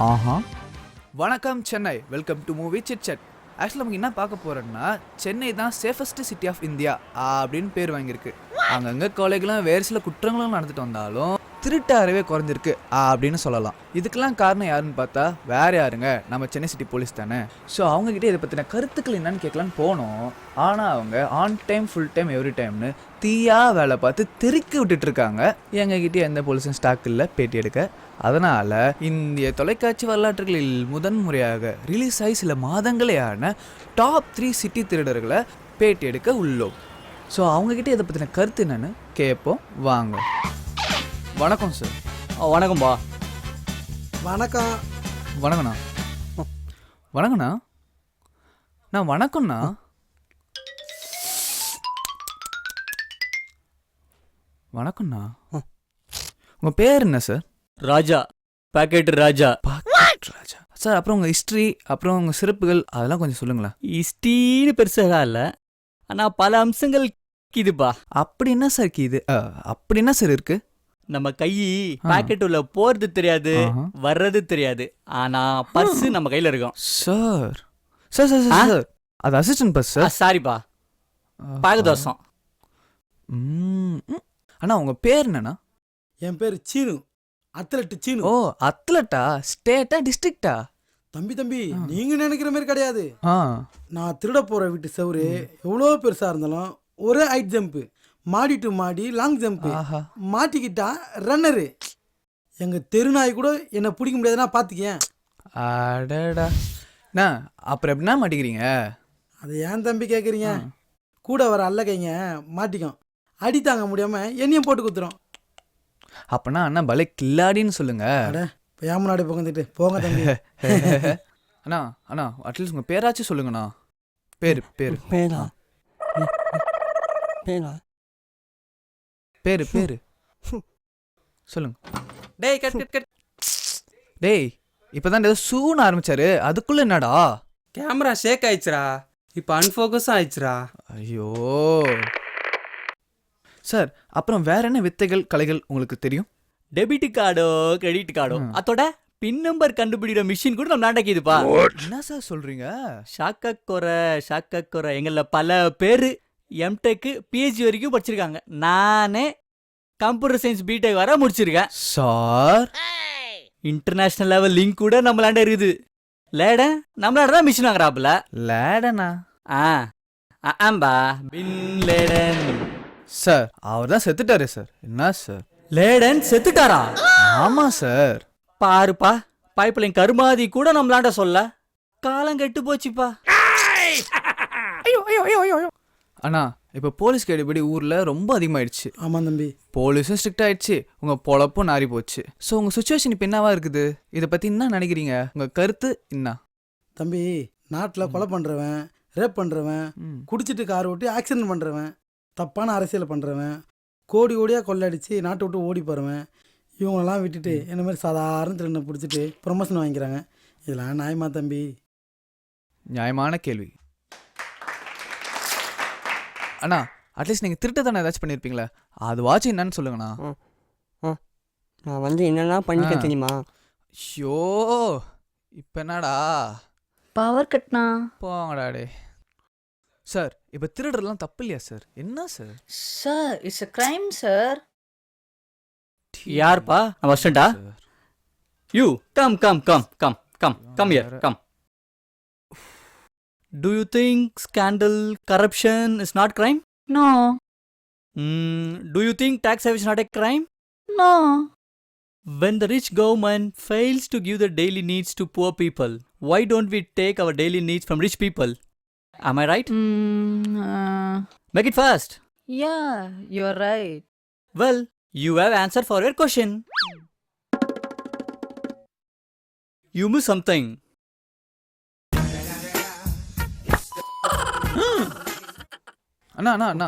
ஆஹா. வணக்கம் Chennai, welcome to movie chit chat. ஆக்சுவலாக நமக்கு என்ன பார்க்க போகிறோன்னா, சென்னை தான் சேஃபஸ்ட் சிட்டி ஆஃப் இந்தியா அப்படின்னு பேர் வாங்கியிருக்கு. அங்கங்கே கொலைகளும் வேறு சில குற்றங்களும் நடந்துட்டு வந்தாலும் திருட்டு அறவே குறைஞ்சிருக்கு அப்படின்னு சொல்லலாம். இதுக்கெல்லாம் காரணம் யாருன்னு பார்த்தா வேறு யாருங்க, நம்ம சென்னை சிட்டி போலீஸ் தானே. ஸோ அவங்ககிட்ட இதை பற்றின கருத்துக்கள் என்னன்னு கேட்கலான்னு போனோம். ஆனால் அவங்க on time, full time, every டைம்னு தீயா வேலை பார்த்து தெருக்கி விட்டுட்டு இருக்காங்க. எங்ககிட்ட எந்த போலீஸும் ஸ்டாக் இல்லை பேட்டி எடுக்க. அதனால் இந்திய தொலைக்காட்சி வரலாற்றுகளில் முதன்முறையாக ரிலீஸ் ஆகி சில மாதங்களே ஆன டாப் 3 சிட்டி திருடர்களை பேட்டி எடுக்க உள்ளோம். ஸோ அவங்கக்கிட்ட இதை பற்றின கருத்து என்னன்னு கேட்போம் வாங்க. வணக்கம் சார். வணக்கம்பா. வணக்கம். வணக்கண்ணா. வணக்கண்ணா. நான் வணக்கம்ண்ணா. வணக்கம்ண்ணா. உங்கள் பேர் என்ன சார்? ராஜா. பாக்கெட் ராஜா. பாக்கெட் ராஜா சார். அப்புறம் உங்கள் ஹிஸ்ட்ரி, அப்புறம் உங்கள் சிறப்புகள் அதெல்லாம் கொஞ்சம் சொல்லுங்களேன். இஸ்டீன்னு பெருசாக இல்லை, ஆனால் பல அம்சங்கள் இதுப்பா. அப்படி என்ன சார் இது? அப்படி என்ன சார் இருக்கு? நம்ம கை பாக்கெட் உள்ள போறது தெரியாது, வர்றது தெரியாது, ஆனா பர்ஸ் நம்ம கையில இருக்கும். Sir sir sir sir sir அது அசிஸ்டன்ட் பஸ் சார். சாரிப்பா, பாகதோஷம். அண்ணா உங்க பேர் என்னண்ணா? என் பேர் சீனு, அத்லெட் சீனு. ஓ அத்லட்டா? ஸ்டேட்டா டிஸ்ட்ரிக்டா? தம்பி நீங்க நினைக்கிற மாதிரி கிடையாது. நான் திருட போற வீட்டு செவரு எவ்வளோ பெருசா இருந்தாலும் ஒரே ஹைட் ஜம்ப், மாடி டு மாடி லாங் ஜம்ப், மாட்டிக்கிட்டா ரன்னரு. எங்க தெருநாய் கூட என்ன பிடிக்க முடியாதுன்னா பாத்துக்கேன். அடடா. நான் அப்புறம் எப்படின்னா மாட்டிக்கிறீங்க? அது ஏன் தம்பி கேட்குறீங்க? கூட வர அல்ல கைங்க மாட்டிக்கும், அடி தாங்க முடியாம என்னையும் போட்டு குத்துரும். அப்பனா அண்ணா பலே கில்லாடின்னு சொல்லுங்க. இப்போ ஏன் முன்னாடி போங்கந்துட்டு போங்க தம்பி. அண்ணா அண்ணா அட்லீஸ்ட் உங்க பேராச்சும் சொல்லுங்கண்ணா. பேரு பேரு பேரா பேரா பேரு பேரு சொல்லுங்க. டேய் கட் கட் கட். டேய் இப்பதான் ஏதோ சூன்னு ஆரம்பிச்சாரு, அதுக்குள்ள என்னடா? கேமரா ஷேக் ஆயிடுச்சுரா, இப்போ அன்ஃபோக்கஸ் ஆயிடுச்சுரா. ஐயோ சார். அப்புறம் வேற என்ன வித்தைகள் கலைகள் உங்களுக்கு தெரியும்? டெபிட் கார்டோ கிரெடிட் கார்டோ, அதோட பின் நம்பர் கண்டுபிடிக்கிற மிஷின் கூட நம்ம நாட்டக்கிதுப்பா. என்ன சார் சொல்றீங்க? ஷாக்கக்குறை எங்கள பல பேர் எம்டெக் பிஹெச்டி வரைக்கும் படிச்சிருக்காங்க. நானே கம்ப்யூட்டர் சயின்ஸ் பிடெக் வர முடிச்சிருக்கேன் சார். இன்டர்நேஷனல் லெவல் லிங்க் கூட நம்மளாண்ட இருக்குது. லேடன் நம்மளாண்ட தான் மிஷின் வாங்குறாப்புல. லேடனா? ஆம்பா பின் லேடன். சார் அவர் தான் செத்துட்டாரு சார். என்ன சார்? லேடன் செத்துட்டாரா? ஆமா சார். பாருப்பா, பைப்லைன் கருமாதி கூட நம்மளாண்ட சொல்ல. காலம் கெட்டு போச்சுப்பா. அண்ணா இப்போ போலீஸ் கேடுபடி ஊர்ல ரொம்ப அதிகமாயிடுச்சு. ஆமா தம்பி, போலீஸும் ஸ்ட்ரிக்ட் ஆயிடுச்சு, உங்க பொழப்பும் நாரி போச்சு. ஸோ உங்க சுச்சுவேஷன் இப்போ என்னவா இருக்குது? இதை பத்தி என்ன நினைக்கிறீங்க? உங்க கருத்து என்ன? தம்பி நாட்டில் கொலை பண்ணுறவன், ரேப் பண்ணுறவன், குடிச்சிட்டு கார் ஓட்டி ஆக்சிடென்ட் பண்ணுறவன், தப்பான அரசியல் பண்ணுறவன், கோடி கோடியாக கொள்ளடிச்சு நாட்டை விட்டு ஓடி போகிறவன், இவங்களெல்லாம் விட்டுட்டு என்ன மாதிரி சாதாரண திருடனை பிடிச்சிட்டு ப்ரொமோஷன் வாங்கிக்கிறாங்க. இதெல்லாம் நியாயமா தம்பி? நியாயமான கேள்வி. அண்ணா அட்லீஸ்ட் நீங்கள் திருட்டு தானே ஏதாச்சும் பண்ணியிருப்பீங்களே, அது வாட்ச் என்னன்னு சொல்லுங்கண்ணா. நான் வந்து என்னென்னா பண்ணிக்க தெரியுமா? ஷோ இப்போ என்னடா பவர் கட்னா போங்கடாடே. சார் இப்போ திருடுறதுலாம் தப்பு இல்லையா சார்? என்ன sir? Sir it's a crime sir. யார்ப்பா வர்ஷன்டா? You come come come come come come here come. Do you think scandal, corruption is not crime? No. Do you think tax evasion is not a crime? No. When the rich government fails to give the daily needs to poor people, why don't we take our daily needs from rich people? Am I right? Make it fast. Yeah, you're right. Well, you have answer for your question. You miss something. அண்ணா அண்ணா அண்ணா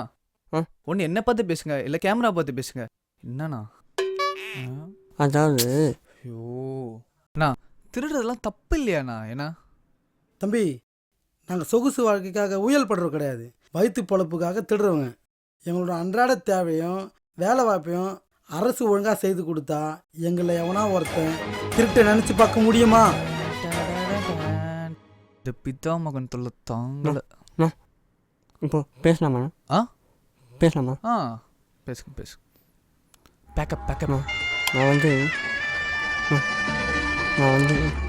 ஒன்று என்ன பார்த்து பேசுங்க, இல்லை camera பார்த்து பேசுங்க. என்னண்ணா? அதாவது ஐயோ அண்ணா திருடுறதெல்லாம் தப்பு இல்லையாண்ணா? ஏன்னா தம்பி நாங்கள் சொகுசு வாழ்க்கைக்காக ஊயல் படுறோம் கிடையாது, வயிற்று பொழப்புக்காக திருடுறவங்க. எங்களோட அன்றாட தேவையும் வேலை வாய்ப்பையும் அரசு ஒழுங்காக செய்து கொடுத்தா எங்களை எவனா ஒருத்தன் திருட்ட நினச்சி பார்க்க முடியுமா? இந்த பிதா மகன் தொல்லை தாங்கல. இப்போ பேசலாமா? ஆ பேசலாமா? ஆ பேசுங்க பேசுங்க. Backup backup. நான் வந்து